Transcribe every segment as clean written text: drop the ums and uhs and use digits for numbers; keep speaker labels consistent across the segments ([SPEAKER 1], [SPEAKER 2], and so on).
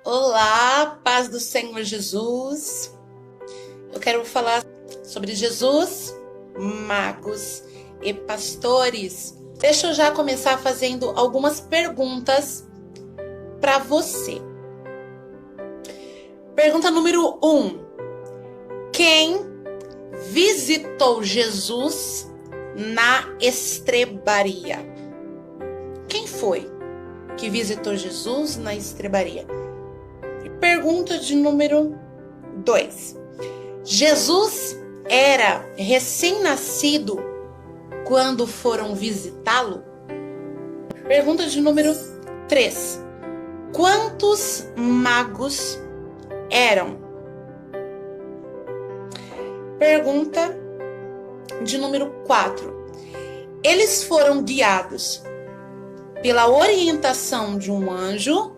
[SPEAKER 1] Olá, paz do Senhor Jesus. Eu quero falar sobre Jesus, magos e pastores. Deixa eu já começar fazendo algumas perguntas para você. Pergunta número 1. Quem visitou Jesus na estrebaria? Quem foi que visitou Jesus na estrebaria? Pergunta de número 2. Jesus era recém-nascido quando foram visitá-lo? Pergunta de número 3. Quantos magos eram? Pergunta de número 4. Eles foram guiados pela orientação de um anjo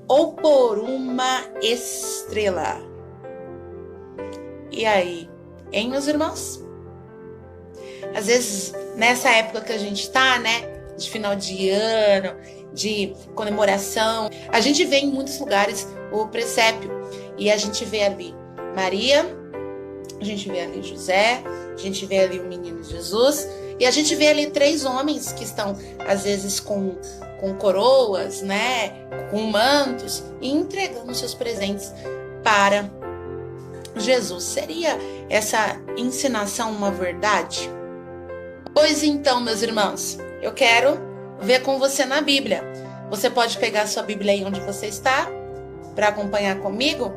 [SPEAKER 1] ou por uma estrela? E aí, hein, meus irmãos? Às vezes, nessa época que a gente tá, né, de final de ano, de comemoração, a gente vê em muitos lugares o presépio e a gente vê ali Maria, a gente vê ali José, a gente vê ali o menino Jesus e a gente vê ali 3 homens que estão, às vezes, com coroas, né, com mantos e entregando seus presentes para Jesus. Seria essa ensinação uma verdade? Pois então, meus irmãos, eu quero ver com você na Bíblia. Você pode pegar a sua Bíblia aí onde você está para acompanhar comigo,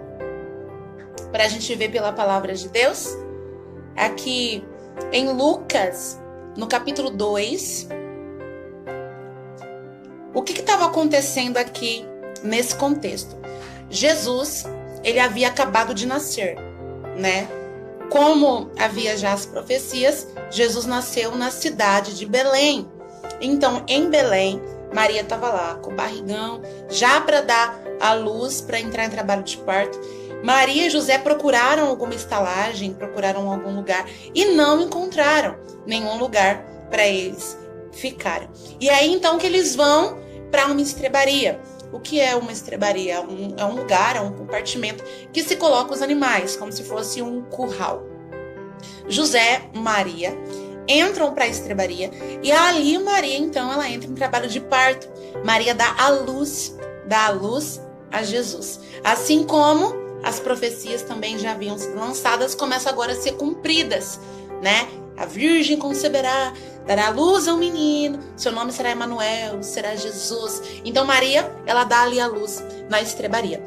[SPEAKER 1] para a gente ver pela palavra de Deus. Aqui em Lucas, no capítulo 2, o que estava acontecendo aqui nesse contexto? Jesus, ele havia acabado de nascer, né? Como havia já as profecias, Jesus nasceu na cidade de Belém. Então, em Belém, Maria estava lá com o barrigão, já para dar a luz, para entrar em trabalho de parto. Maria e José procuraram alguma estalagem, procuraram algum lugar e não encontraram nenhum lugar para eles ficarem. E aí então que eles vão para uma estrebaria. O que é uma estrebaria? É um lugar, é um compartimento que se coloca os animais, como se fosse um curral. José, Maria entram para a estrebaria e ali Maria então ela entra em trabalho de parto. Maria dá a luz a Jesus. Assim como as profecias também já haviam sido lançadas, começam agora a ser cumpridas, né? A virgem conceberá, dará à luz a um menino, seu nome será Emanuel, será Jesus. Então Maria, ela dá ali a luz na estrebaria.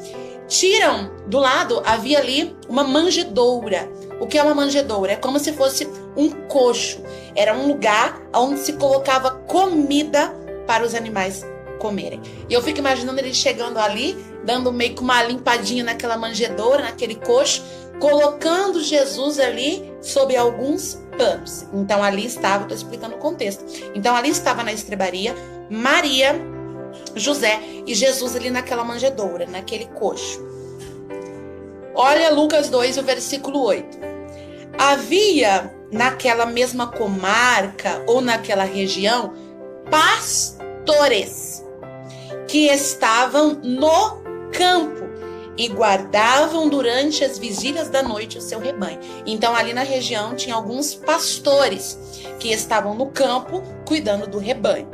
[SPEAKER 1] Tiram do lado, havia ali uma manjedoura. O que é uma manjedoura? É como se fosse um coxo. Era um lugar onde se colocava comida para os animais comerem. E eu fico imaginando ele chegando ali, dando meio que uma limpadinha naquela manjedoura, naquele coxo, colocando Jesus ali sob alguns panos. Então ali estava, estou explicando o contexto. Então ali estava na estrebaria Maria, José e Jesus ali naquela manjedoura, naquele coxo. Olha Lucas 2, o versículo 8. Havia naquela mesma comarca ou naquela região pastores que estavam no campo e guardavam durante as vigílias da noite o seu rebanho. Então ali na região tinha alguns pastores que estavam no campo cuidando do rebanho.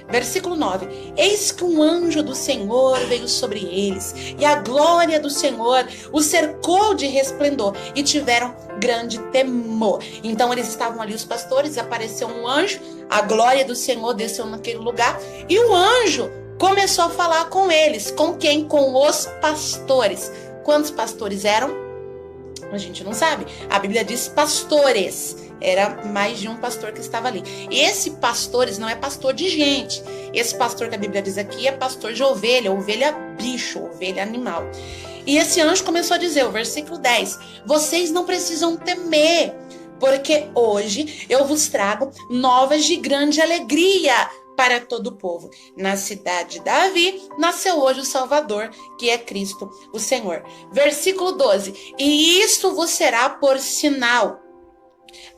[SPEAKER 1] Versículo 9. Eis que um anjo do Senhor veio sobre eles, e a glória do Senhor os cercou de resplendor, e tiveram grande temor. Então eles estavam ali, os pastores, apareceu um anjo, a glória do Senhor desceu naquele lugar, e o anjo começou a falar com eles. Com quem? Com os pastores. Quantos pastores eram? A gente não sabe. A Bíblia diz pastores. Era mais de um pastor que estava ali. E esse pastores não é pastor de gente. Esse pastor que a Bíblia diz aqui é pastor de ovelha, ovelha bicho, ovelha animal. E esse anjo começou a dizer, o versículo 10, vocês não precisam temer, porque hoje eu vos trago novas de grande alegria para todo o povo. Na cidade de Davi, nasceu hoje o Salvador, que é Cristo, o Senhor. Versículo 12. E isto vos será por sinal.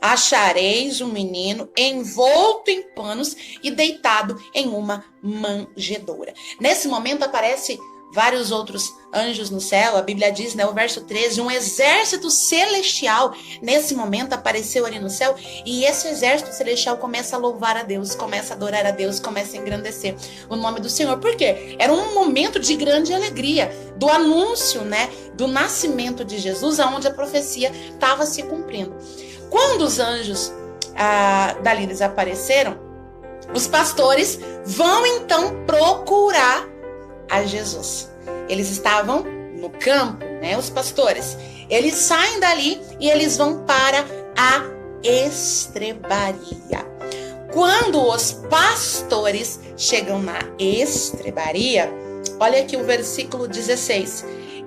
[SPEAKER 1] Achareis um menino envolto em panos e deitado em uma manjedoura. Nesse momento aparece vários outros anjos no céu. A Bíblia diz, né, o verso 13, um exército celestial nesse momento apareceu ali no céu, e esse exército celestial começa a louvar a Deus, começa a adorar a Deus, começa a engrandecer o nome do Senhor. Por quê? Era um momento de grande alegria, do anúncio, né, do nascimento de Jesus, aonde a profecia estava se cumprindo. Quando os anjos dali desapareceram, os pastores vão então procurar a Jesus. Eles estavam no campo, né, os pastores. Eles saem dali e eles vão para a estrebaria. Quando os pastores chegam na estrebaria, olha aqui o versículo 16.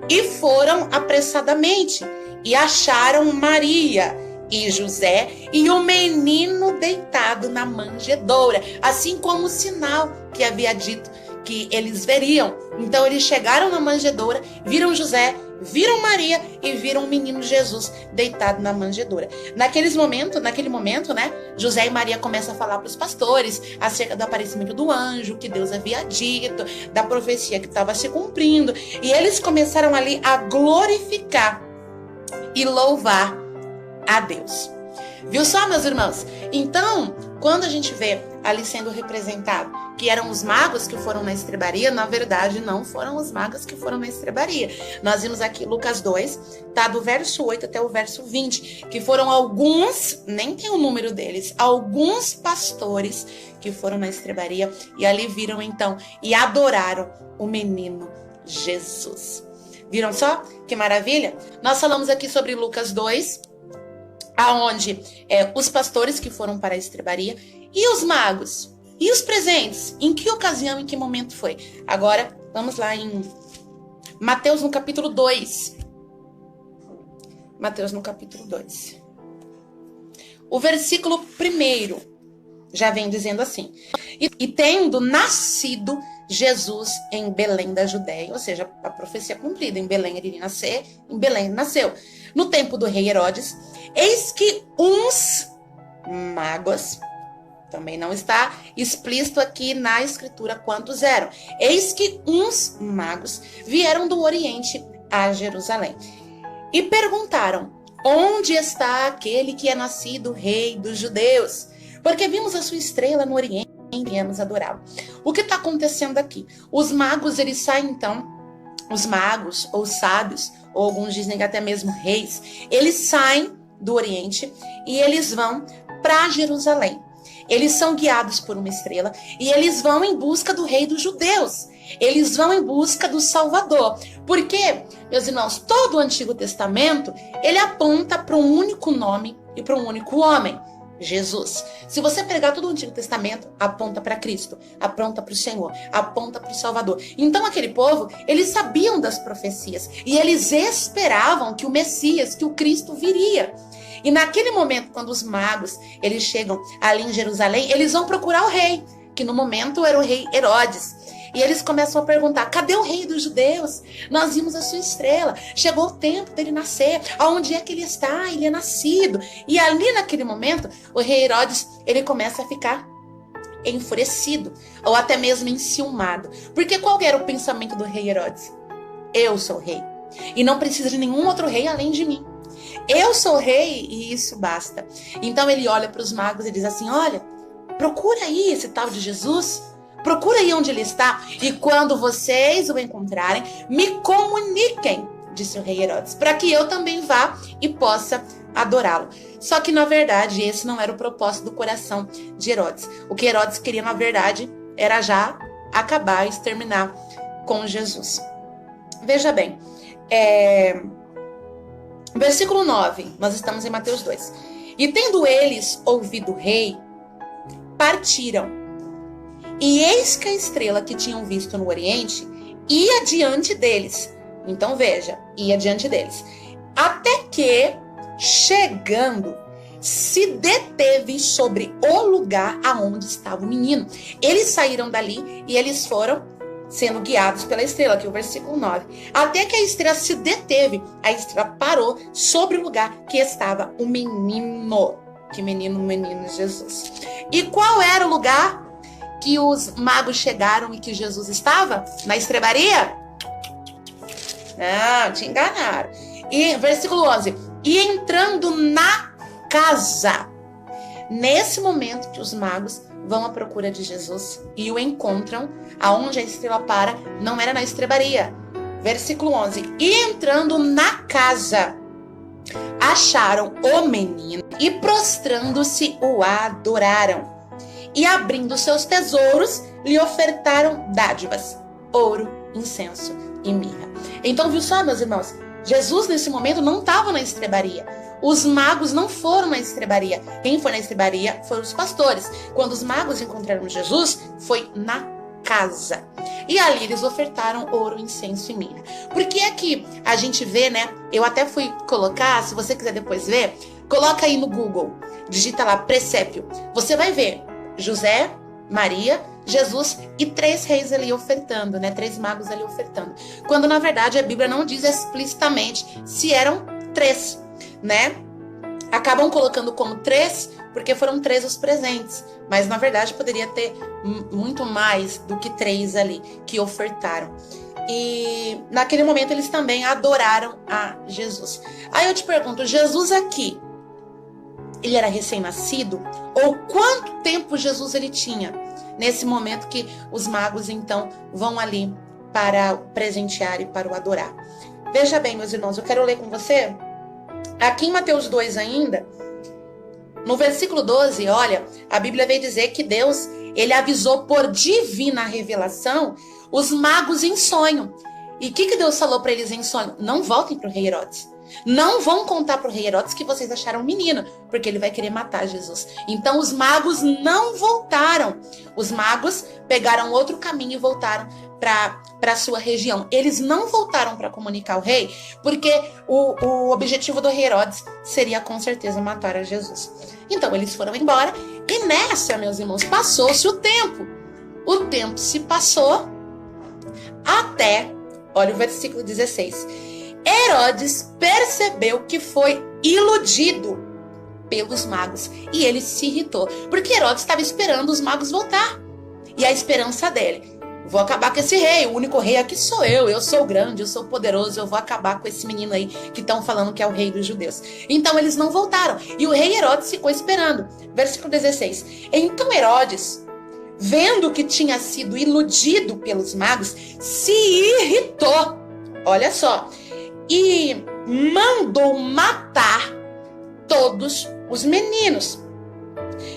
[SPEAKER 1] E foram apressadamente e acharam Maria e José e o menino deitado na manjedoura, assim como o sinal que havia dito que eles veriam. Então eles chegaram na manjedoura, viram José, viram Maria e viram o menino Jesus deitado na manjedoura. Naquele momento, né, José e Maria começam a falar para os pastores acerca do aparecimento do anjo, que Deus havia dito, da profecia que estava se cumprindo. E eles começaram ali a glorificar e louvar a Deus. Viu só, meus irmãos? Então, quando a gente vê ali sendo representado que eram os magos que foram na estrebaria, na verdade não foram os magos que foram na estrebaria. Nós vimos aqui Lucas 2, tá, do verso 8 até o verso 20, que foram alguns, nem tem o número deles, alguns pastores que foram na estrebaria e ali viram então e adoraram o menino Jesus. Viram só? Que maravilha? Nós falamos aqui sobre Lucas 2, aonde os pastores que foram para a estrebaria e os magos e os presentes, em que ocasião, em que momento foi? Agora, vamos lá em Mateus no capítulo 2. Mateus no capítulo 2. O versículo 1 já vem dizendo assim: E tendo nascido Jesus em Belém da Judéia, ou seja, a profecia cumprida, em Belém ele iria nascer, em Belém ele nasceu. No tempo do rei Herodes, eis que uns magos, também não está explícito aqui na escritura quantos eram, eis que uns magos vieram do Oriente a Jerusalém e perguntaram: onde está aquele que é nascido rei dos judeus? Porque vimos a sua estrela no Oriente e viemos adorá-lo. O que está acontecendo aqui? Os magos, eles saem então, os magos ou sábios, ou alguns dizem até mesmo reis, eles saem do Oriente e eles vão para Jerusalém. Eles são guiados por uma estrela e eles vão em busca do rei dos judeus. Eles vão em busca do Salvador. Porque, meus irmãos, todo o Antigo Testamento, ele aponta para um único nome e para um único homem: Jesus. Se você pegar todo o Antigo Testamento, aponta para Cristo, aponta para o Senhor, aponta para o Salvador. Então aquele povo, eles sabiam das profecias e eles esperavam que o Messias, que o Cristo viria. E naquele momento, quando os magos, eles chegam ali em Jerusalém, eles vão procurar o rei, que no momento era o rei Herodes. E eles começam a perguntar: cadê o rei dos judeus? Nós vimos a sua estrela, chegou o tempo dele nascer, aonde é que ele está? Ele é nascido. E ali naquele momento, o rei Herodes, ele começa a ficar enfurecido, ou até mesmo enciumado. Porque qual era o pensamento do rei Herodes? Eu sou rei, e não precisa de nenhum outro rei além de mim. Eu sou rei e isso basta. Então ele olha para os magos e diz assim: olha, procura aí esse tal de Jesus, procura aí onde ele está, e quando vocês o encontrarem, me comuniquem, disse o rei Herodes, para que eu também vá e possa adorá-lo. Só que na verdade esse não era o propósito do coração de Herodes. O que Herodes queria na verdade era já acabar e exterminar com Jesus. Veja bem, versículo 9, nós estamos em Mateus 2. E tendo eles ouvido o rei, partiram. E eis que a estrela que tinham visto no Oriente ia diante deles. Então veja, ia diante deles. Até que, chegando, se deteve sobre o lugar aonde estava o menino. Eles saíram dali e eles foram sendo guiados pela estrela, aqui o versículo 9. Até que a estrela se deteve, a estrela parou sobre o lugar que estava o menino. Que menino? O menino Jesus. E qual era o lugar que os magos chegaram e que Jesus estava? Na estrebaria? Não, te enganaram. E versículo 11. E entrando na casa, nesse momento que os magos vão à procura de Jesus e o encontram, aonde a estrela para, não era na estrebaria. Versículo 11. E entrando na casa, acharam o menino e prostrando-se o adoraram. E abrindo seus tesouros, lhe ofertaram dádivas, ouro, incenso e mirra. Então, viu só, meus irmãos? Jesus, nesse momento, não estava na estrebaria. Os magos não foram na estrebaria. Quem foi na estrebaria foram os pastores. Quando os magos encontraram Jesus, foi na casa. E ali eles ofertaram ouro, incenso e mirra. Porque aqui a gente vê, né? Eu até fui colocar, se você quiser depois ver, coloca aí no Google, digita lá presépio. Você vai ver José, Maria, Jesus e 3 reis ali ofertando, né? 3 magos ali ofertando. Quando na verdade a Bíblia não diz explicitamente se eram 3, né? Acabam colocando como 3 porque foram 3 os presentes. Mas na verdade poderia ter muito mais do que 3 ali que ofertaram. E naquele momento eles também adoraram a Jesus. Aí eu te pergunto, Jesus aqui, ele era recém-nascido? Ou quanto tempo Jesus ele tinha? Nesse momento que os magos então vão ali para o presentear e para o adorar. Veja bem, meus irmãos, eu quero ler com você. Aqui em Mateus 2 ainda, no versículo 12, olha, a Bíblia veio dizer que Deus, ele avisou por divina revelação os magos em sonho. E o que Deus falou para eles em sonho? Não voltem para o rei Herodes. Não vão contar para o rei Herodes que vocês acharam um menino, porque ele vai querer matar Jesus. Então os magos não voltaram. Os magos pegaram outro caminho e voltaram para a sua região. Eles não voltaram para comunicar ao rei, porque o objetivo do rei Herodes seria com certeza matar a Jesus. Então eles foram embora e nessa, meus irmãos, passou-se o tempo. O tempo se passou até, olha o versículo 16. Herodes percebeu que foi iludido pelos magos e ele se irritou, porque Herodes estava esperando os magos voltar. E a esperança dele: vou acabar com esse rei, o único rei aqui sou eu sou grande, eu sou poderoso, eu vou acabar com esse menino aí que estão falando que é o rei dos judeus. Então eles não voltaram e o rei Herodes ficou esperando. Versículo 16. Então Herodes, vendo que tinha sido iludido pelos magos, se irritou. Olha só. E mandou matar todos os meninos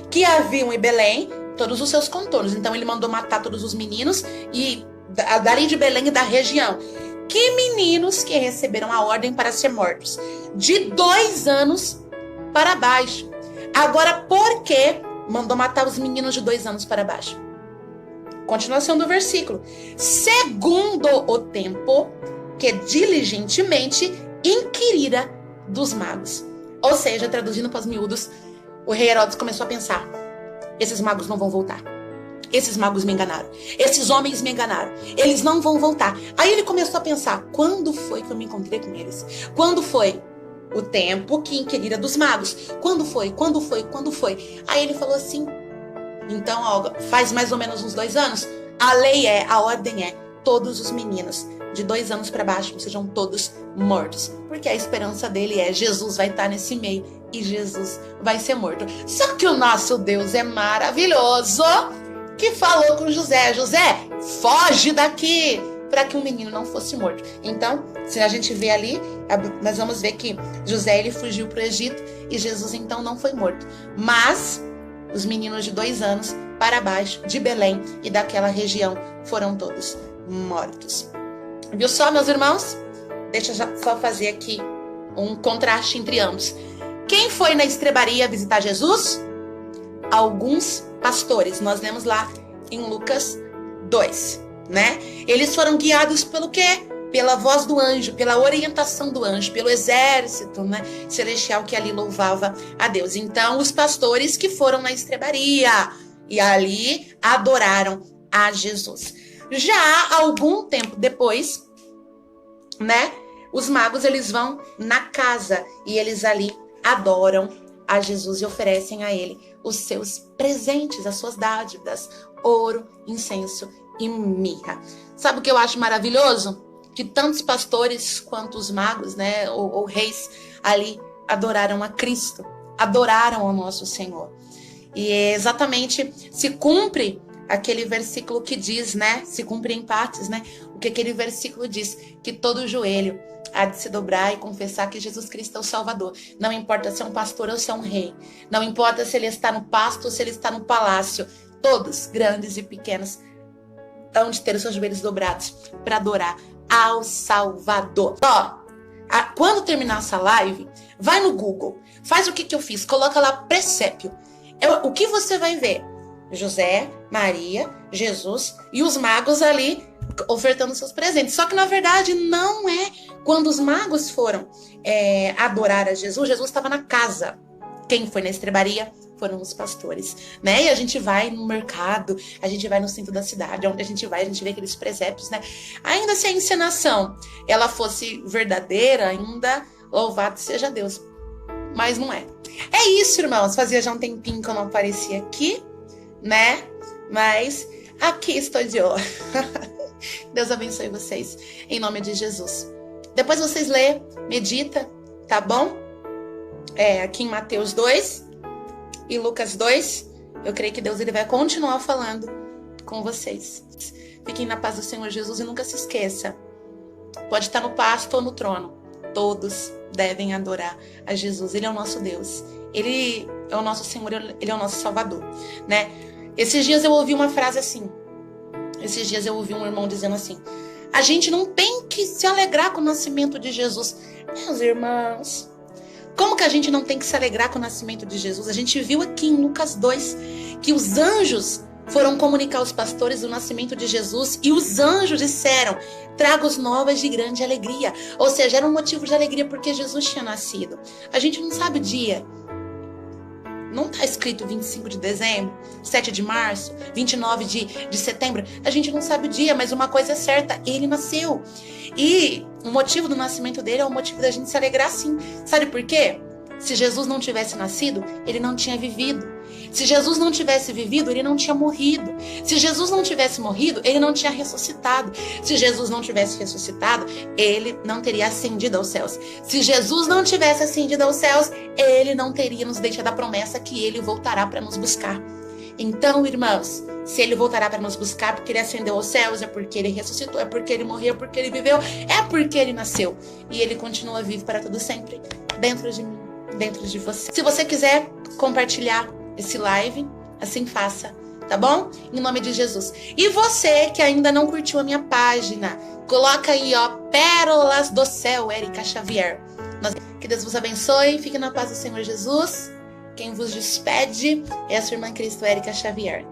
[SPEAKER 1] que haviam em Belém, todos os seus contornos. Então ele mandou matar todos os meninos e dali de Belém e da região. Que meninos que receberam a ordem para ser mortos? De 2 anos para baixo. Agora, por que mandou matar os meninos de 2 anos para baixo? Continuação do versículo. Segundo o tempo que diligentemente inquirira dos magos. Ou seja, traduzindo para os miúdos, o rei Herodes começou a pensar: esses magos não vão voltar. Esses magos me enganaram. Esses homens me enganaram. Eles não vão voltar. Aí ele começou a pensar: quando foi que eu me encontrei com eles? Quando foi o tempo que inquirira dos magos? Quando foi? Quando foi? Quando foi? Aí ele falou assim: então, ó, faz mais ou menos uns 2 anos. A lei é, a ordem é, todos os meninos de 2 anos para baixo sejam todos mortos. Porque a esperança dele é: Jesus vai estar nesse meio e Jesus vai ser morto. Só que o nosso Deus é maravilhoso, que falou com José: José, foge daqui, para que um menino não fosse morto. Então, se a gente vê ali, nós vamos ver que José, ele fugiu para o Egito e Jesus então não foi morto. Mas os meninos de 2 anos para baixo, de Belém e daquela região, foram todos mortos. Viu só, meus irmãos? Deixa eu só fazer aqui um contraste entre ambos. Quem foi na estrebaria visitar Jesus? Alguns pastores. Nós lemos lá em Lucas 2, né? Eles foram guiados pelo quê? Pela voz do anjo, pela orientação do anjo, pelo exército, né, celestial que ali louvava a Deus. Então, os pastores que foram na estrebaria e ali adoraram a Jesus. Já algum tempo depois, né, os magos, eles vão na casa e eles ali adoram a Jesus e oferecem a ele os seus presentes, as suas dádivas, ouro, incenso e mirra. Sabe o que eu acho maravilhoso? que tantos pastores quanto os magos, né, ou reis ali adoraram a Cristo, adoraram ao nosso Senhor. E exatamente se cumpre aquele versículo que diz, né, se cumpre em partes, né, o que aquele versículo diz, que todo joelho há de se dobrar e confessar que Jesus Cristo é o Salvador. Não importa se é um pastor ou se é um rei, não importa se ele está no pasto ou se ele está no palácio, todos, grandes e pequenos, hão de ter os seus joelhos dobrados para adorar ao Salvador. Quando terminar essa live, vai no Google, faz o que eu fiz, coloca lá presépio. O que você vai ver? José, Maria, Jesus e os magos ali ofertando seus presentes. Só que na verdade não é. Quando os magos foram adorar a Jesus, Jesus estava na casa. Quem foi na estrebaria foram os pastores, né? E a gente vai no mercado, a gente vai no centro da cidade, onde a gente vai, a gente vê aqueles presépios, né? Ainda se a encenação ela fosse verdadeira, ainda louvado seja Deus. Mas não é. É isso, irmãos. Fazia já um tempinho que eu não aparecia aqui, né? Mas aqui estou de olho. Deus abençoe vocês, em nome de Jesus. Depois vocês lê, medita, tá bom? Aqui em Mateus 2 e Lucas 2, eu creio que Deus ele vai continuar falando com vocês. Fiquem na paz do Senhor Jesus e nunca se esqueça, pode estar no pasto ou no trono, todos devem adorar a Jesus. Ele é o nosso Deus, Ele é o nosso Senhor, Ele é o nosso Salvador, né? Esses dias eu ouvi uma frase assim, esses dias eu ouvi um irmão dizendo assim: a gente não tem que se alegrar com o nascimento de Jesus. Meus irmãos, como que a gente não tem que se alegrar com o nascimento de Jesus? A gente viu aqui em Lucas 2 que os anjos foram comunicar aos pastores o nascimento de Jesus e os anjos disseram: traga-os novas de grande alegria. Ou seja, era um motivo de alegria porque Jesus tinha nascido. A gente não sabe o dia. Não está escrito 25 de dezembro, 7 de março, 29 de setembro. A gente não sabe o dia, mas uma coisa é certa, ele nasceu. E o motivo do nascimento dele é o motivo da gente se alegrar sim. Sabe por quê? Se Jesus não tivesse nascido, ele não tinha vivido. Se Jesus não tivesse vivido, ele não tinha morrido. Se Jesus não tivesse morrido, ele não tinha ressuscitado. Se Jesus não tivesse ressuscitado, ele não teria ascendido aos céus. Se Jesus não tivesse ascendido aos céus, ele não teria nos deixado a promessa que ele voltará para nos buscar. Então, irmãos, se ele voltará para nos buscar porque ele ascendeu aos céus, é porque ele ressuscitou, é porque ele morreu, é porque ele viveu, é porque ele nasceu. E ele continua vivo para todo sempre, dentro de mim, dentro de você. Se você quiser compartilhar esse live, assim faça, tá bom? Em nome de Jesus. E você que ainda não curtiu a minha página, coloca aí, ó, Pérolas do Céu, Érica Xavier. Que Deus vos abençoe, fique na paz do Senhor Jesus. Quem vos despede é a sua irmã Cristo, Érica Xavier.